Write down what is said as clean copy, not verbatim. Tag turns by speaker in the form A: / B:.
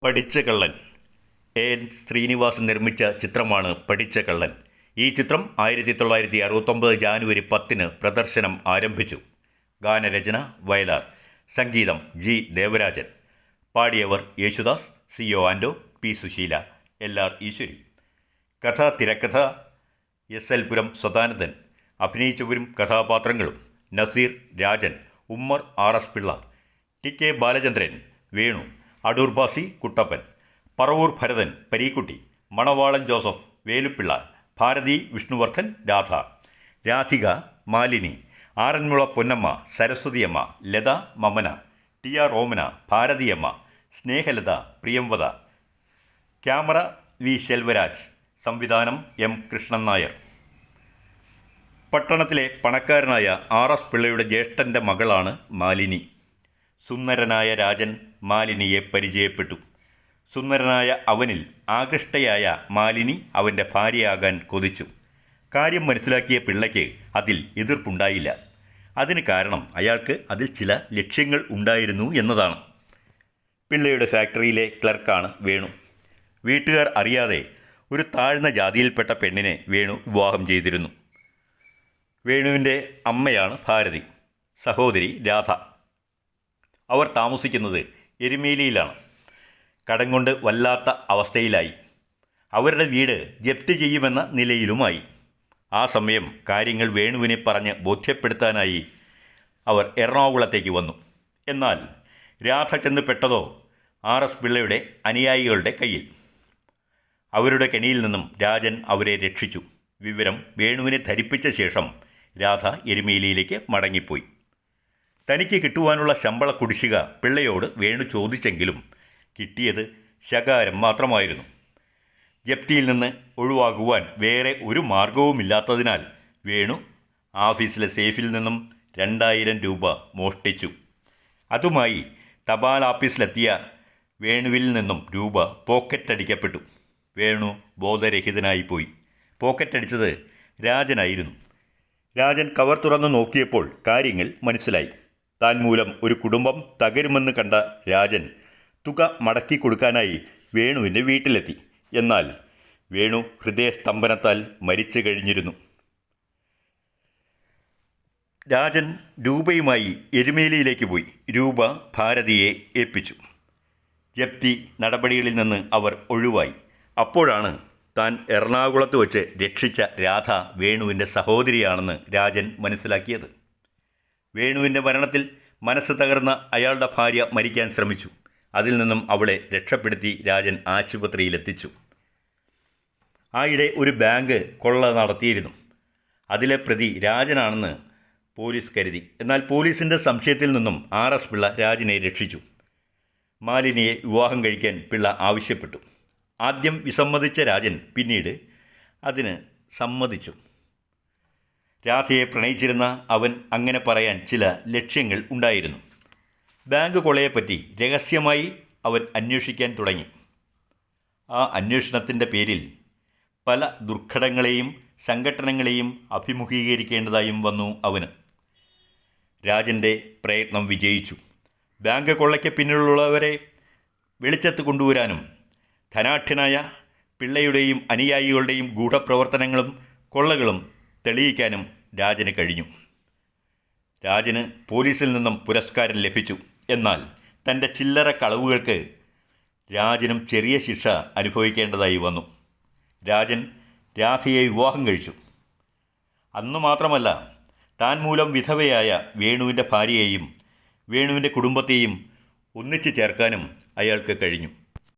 A: പഠിച്ച കള്ളൻ. എൻ ശ്രീനിവാസൻ നിർമ്മിച്ച ചിത്രമാണ് പഠിച്ച കള്ളൻ. ഈ ചിത്രം 1969 ജാനുവരി 10 പ്രദർശനം ആരംഭിച്ചു. ഗാനരചന വയലാർ, സംഗീതം ജി ദേവരാജൻ. പാടിയവർ യേശുദാസ്, സിഒ ആൻഡോ, പി സുശീല, LR ഈശ്വരി. കഥ തിരക്കഥ SL പുരം സദാനന്ദൻ. അഭിനയിച്ചവരും കഥാപാത്രങ്ങളും: Naseer, Rajan, Ummer RS Pillai, TK Balachandran, Venu, Adoor Bhasi, Kuttappan, Paravur Bharathan, Pareekutty, Manavalan Joseph, Veluppilla, Bharathi, Vishnuvardhan, Radha, Radhika, Malini, Aranmula Ponnamma, Saraswathiyamma, Latha, Mamana, TR Omana, Bharathiyamma, Snehalatha, Priyamvada. Camera V Selvaraj. സംവിധാനം M കൃഷ്ണൻ നായർ. പട്ടണത്തിലെ പണക്കാരനായ RS പിള്ളയുടെ ജ്യേഷ്ഠൻ്റെ മകളാണ് മാലിനി. സുന്ദരനായ രാജൻ മാലിനിയെ പരിചയപ്പെട്ടു. സുന്ദരനായ അവനിൽ ആകൃഷ്ടയായ മാലിനി അവൻ്റെ ഭാര്യയാകാൻ കൊതിച്ചു. കാര്യം മനസ്സിലാക്കിയ പിള്ളയ്ക്ക് അതിൽ എതിർപ്പുണ്ടായില്ല. അതിന് കാരണം അയാൾക്ക് അതിൽ ചില ലക്ഷ്യങ്ങൾ ഉണ്ടായിരുന്നു എന്നതാണ്. പിള്ളയുടെ ഫാക്ടറിയിലെ ക്ലർക്കാണ് വേണു. വീട്ടുകാർ അറിയാതെ ഒരു താഴ്ന്ന ജാതിയിൽപ്പെട്ട പെണ്ണിനെ വേണു വിവാഹം ചെയ്തിരുന്നു. വേണുവിൻ്റെ അമ്മയാണ് ഭാരതി, സഹോദരി രാധ. അവർ താമസിക്കുന്നത് എരുമേലിയിലാണ്. കടം കൊണ്ട് വല്ലാത്ത അവസ്ഥയിലായി. അവരുടെ വീട് ജപ്തി ചെയ്യുമെന്ന നിലയിലുമായി. ആ സമയം കാര്യങ്ങൾ വേണുവിനെ പറഞ്ഞ് ബോധ്യപ്പെടുത്താനായി അവർ എറണാകുളത്തേക്ക് വന്നു. എന്നാൽ രാധ ചെന്ന് പെട്ടതോ RS പിള്ളയുടെ അനുയായികളുടെ കയ്യിൽ. അവരുടെ കെണിയിൽ നിന്നും രാജൻ അവരെ രക്ഷിച്ചു. വിവരം വേണുവിനെ ധരിപ്പിച്ച ശേഷം രാധ എരുമേലിയിലേക്ക് മടങ്ങിപ്പോയി. തനിക്ക് കിട്ടുവാനുള്ള ശമ്പള കുടിശ്ശിക പിള്ളയോട് വേണു ചോദിച്ചെങ്കിലും കിട്ടിയത് ശകാരം മാത്രമായിരുന്നു. ജപ്തിയിൽ നിന്ന് ഒഴിവാകുവാൻ വേറെ ഒരു മാർഗവുമില്ലാത്തതിനാൽ വേണു ഓഫീസിലെ സേഫിൽ നിന്നും 2000 രൂപ മോഷ്ടിച്ചു. അതുമായി തപാൽ ഓഫീസിലെത്തിയ വേണുവിൽ നിന്നും രൂപ പോക്കറ്റടിക്കപ്പെട്ടു. വേണു ബോധരഹിതനായിപ്പോയി. പോക്കറ്റടിച്ചത് രാജനായിരുന്നു. രാജൻ കവർ തുറന്നു നോക്കിയപ്പോൾ കാര്യങ്ങൾ മനസ്സിലായി. താൻ മൂലം ഒരു കുടുംബം തകരുമെന്ന് കണ്ട രാജൻ തുക മടക്കി കൊടുക്കാനായി വേണുവിൻ്റെ വീട്ടിലെത്തി. എന്നാൽ വേണു ഹൃദയസ്തംഭനത്താൽ മരിച്ചു കഴിഞ്ഞിരുന്നു. രാജൻ രൂപയുമായി എരുമേലിയിലേക്ക് പോയി. രൂപ ഭാരതിയെ ഏൽപ്പിച്ചു. ജപ്തി നടപടികളിൽ നിന്ന് അവർ ഒഴിവായി. അപ്പോഴാണ് താൻ എറണാകുളത്ത് വച്ച് രക്ഷിച്ച രാധ വേണുവിൻ്റെ സഹോദരിയാണെന്ന് രാജൻ മനസ്സിലാക്കിയത്. വേണുവിൻ്റെ മരണത്തിൽ മനസ്സ് തകർന്ന അയാളുടെ ഭാര്യ മരിക്കാൻ ശ്രമിച്ചു. അതിൽ നിന്നും അവളെ രക്ഷപ്പെടുത്തി രാജൻ ആശുപത്രിയിലെത്തിച്ചു. ആയിടെ ഒരു ബാങ്ക് കൊള്ള നടത്തിയിരുന്നു. അതിലെ പ്രതി രാജനാണെന്ന് പോലീസ് കരുതി. എന്നാൽ പോലീസിൻ്റെ സംശയത്തിൽ നിന്നും RS പിള്ള രാജനെ രക്ഷിച്ചു. മാലിനിയെ വിവാഹം കഴിക്കാൻ പിള്ള ആവശ്യപ്പെട്ടു. ആദ്യം വിസമ്മതിച്ച രാജൻ പിന്നീട് അതിന് സമ്മതിച്ചു. രാധയെ പ്രണയിച്ചിരുന്ന അവൻ അങ്ങനെ പറയാൻ ചില ലക്ഷ്യങ്ങൾ ഉണ്ടായിരുന്നു. ബാങ്ക് കൊള്ളയെപ്പറ്റി രഹസ്യമായി അവൻ അന്വേഷിക്കാൻ തുടങ്ങി. ആ അന്വേഷണത്തിൻ്റെ പേരിൽ പല ദുർഘടങ്ങളെയും സംഘട്ടനങ്ങളെയും അഭിമുഖീകരിക്കേണ്ടതായും വന്നു അവന്. രാജൻ്റെ പ്രയത്നം വിജയിച്ചു. ബാങ്ക് കൊള്ളയ്ക്ക് പിന്നിലുള്ളവരെ വെളിച്ചത്ത് കൊണ്ടുവരാനും ധനാഢ്യനായ പിള്ളയുടെയും അനുയായികളുടെയും ഗൂഢപ്രവർത്തനങ്ങളും കൊള്ളകളും തെളിയിക്കാനും രാജന് കഴിഞ്ഞു. രാജന് പോലീസിൽ നിന്നും പുരസ്കാരം ലഭിച്ചു. എന്നാൽ തൻ്റെ ചില്ലറ കളവുകൾക്ക് രാജനും ചെറിയ ശിക്ഷ അനുഭവിക്കേണ്ടതായി വന്നു. രാജൻ രാധയെ വിവാഹം കഴിച്ചു. അന്നു മാത്രമല്ല, താൻ മൂലം വിധവയായ വേണുവിൻ്റെ ഭാര്യയെയും വേണുവിൻ്റെ കുടുംബത്തെയും ഒന്നിച്ചു ചേർക്കാനും അയാൾക്ക് കഴിഞ്ഞു.